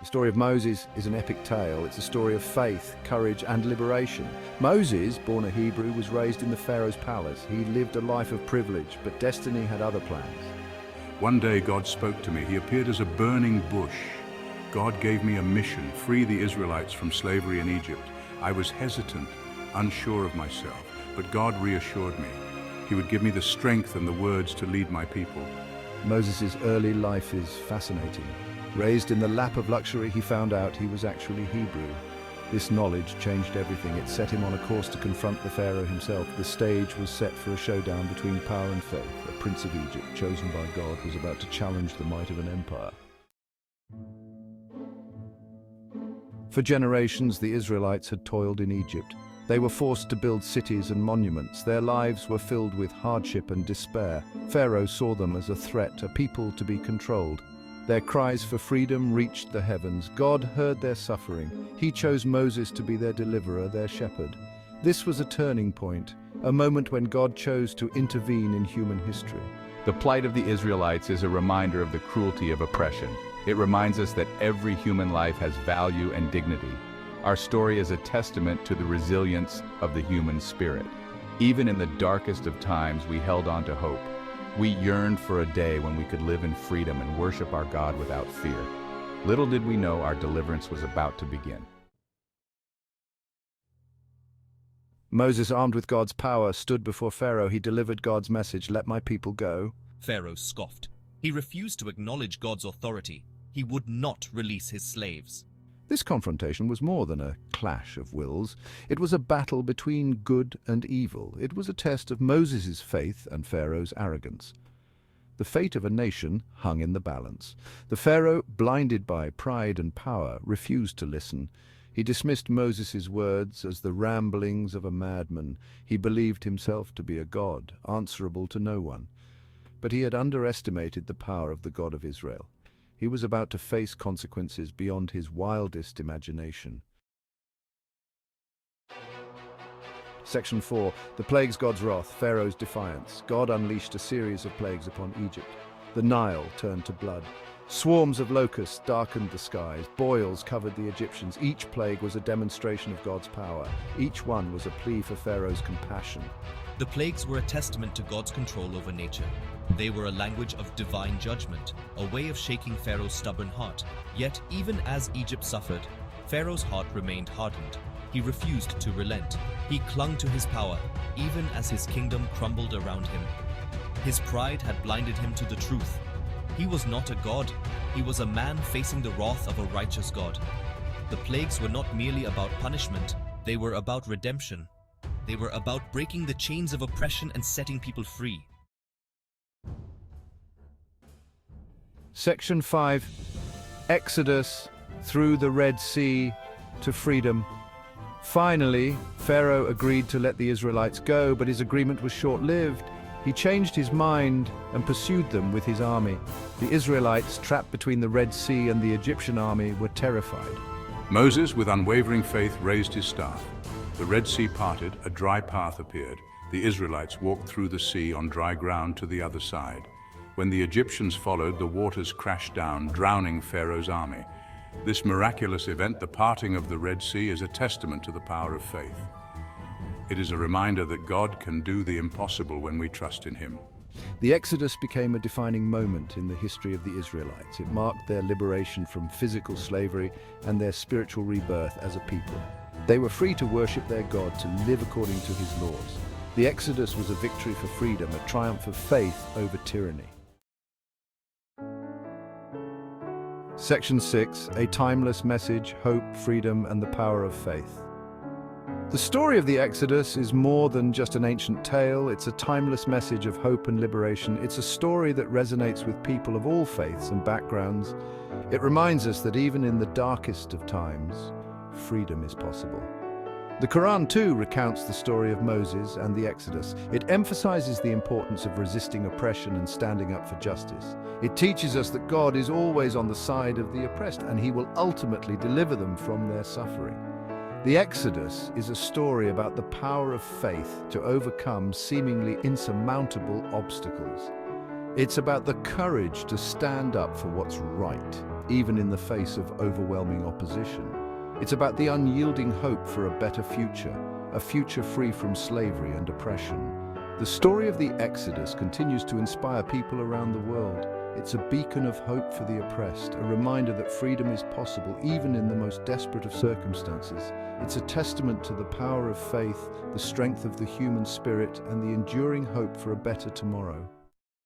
The story of Moses is an epic tale. It's a story of faith, courage, and liberation. Moses, born a Hebrew, was raised in the Pharaoh's palace. He lived a life of privilege, but destiny had other plans. One day God spoke to me. He appeared as a burning bush. God gave me a mission: free the Israelites from slavery in Egypt. I was hesitant, unsure of myself, but God reassured me. He would give me the strength and the words to lead my people. Moses' early life is fascinating. Raised in the lap of luxury, he found out he was actually Hebrew. This knowledge changed everything. It set him on a course to confront the Pharaoh himself. The stage was set for a showdown between power and faith. A prince of Egypt, chosen by God, was about to challenge the might of an empire. For generations, the Israelites had toiled in Egypt. They were forced to build cities and monuments. Their lives were filled with hardship and despair. Pharaoh saw them as a threat, a people to be controlled. Their cries for freedom reached the heavens. God heard their suffering. He chose Moses to be their deliverer, their shepherd. This was a turning point, a moment when God chose to intervene in human history. The plight of the Israelites is a reminder of the cruelty of oppression. It reminds us that every human life has value and dignity. Our story is a testament to the resilience of the human spirit. Even in the darkest of times, we held on to hope. We yearned for a day when we could live in freedom and worship our God without fear. Little did we know our deliverance was about to begin. Moses, armed with God's power, stood before Pharaoh. He delivered God's message, "Let my people go." Pharaoh scoffed. He refused to acknowledge God's authority. He would not release his slaves. This confrontation was more than a clash of wills. It was a battle between good and evil. It was a test of Moses' faith and Pharaoh's arrogance. The fate of a nation hung in the balance. The Pharaoh, blinded by pride and power, refused to listen. He dismissed Moses' words as the ramblings of a madman. He believed himself to be a god, answerable to no one. But he had underestimated the power of the God of Israel. He was about to face consequences beyond his wildest imagination. Section 4. The plagues, God's wrath, Pharaoh's defiance. God unleashed a series of plagues upon Egypt. The Nile turned to blood. Swarms of locusts darkened the skies. Boils covered the Egyptians. Each plague was a demonstration of God's power. Each one was a plea for Pharaoh's compassion. The plagues were a testament to God's control over nature. They were a language of divine judgment, a way of shaking Pharaoh's stubborn heart. Yet, even as Egypt suffered, Pharaoh's heart remained hardened. He refused to relent. He clung to his power, even as his kingdom crumbled around him. His pride had blinded him to the truth. He was not a god. He was a man facing the wrath of a righteous God. The plagues were not merely about punishment. They were about redemption. They were about breaking the chains of oppression and setting people free. Section 5. Exodus through the Red Sea to freedom. Finally, Pharaoh agreed to let the Israelites go, but his agreement was short-lived. He changed his mind and pursued them with his army. The Israelites, trapped between the Red Sea and the Egyptian army, were terrified. Moses, with unwavering faith, raised his staff. The Red Sea parted, a dry path appeared. The Israelites walked through the sea on dry ground to the other side. When the Egyptians followed, the waters crashed down, drowning Pharaoh's army. This miraculous event, the parting of the Red Sea, is a testament to the power of faith. It is a reminder that God can do the impossible when we trust in Him. The Exodus became a defining moment in the history of the Israelites. It marked their liberation from physical slavery and their spiritual rebirth as a people. They were free to worship their God, to live according to His laws. The Exodus was a victory for freedom, a triumph of faith over tyranny. Section 6. A timeless message, hope, freedom, and the power of faith. The story of the Exodus is more than just an ancient tale. It's a timeless message of hope and liberation. It's a story that resonates with people of all faiths and backgrounds. It reminds us that even in the darkest of times, freedom is possible. The Quran too recounts the story of Moses and the Exodus. It emphasizes the importance of resisting oppression and standing up for justice. It teaches us that God is always on the side of the oppressed, and He will ultimately deliver them from their suffering. The Exodus is a story about the power of faith to overcome seemingly insurmountable obstacles. It's about the courage to stand up for what's right, even in the face of overwhelming opposition. It's about the unyielding hope for a better future, a future free from slavery and oppression. The story of the Exodus continues to inspire people around the world. It's a beacon of hope for the oppressed, a reminder that freedom is possible even in the most desperate of circumstances. It's a testament to the power of faith, the strength of the human spirit, and the enduring hope for a better tomorrow.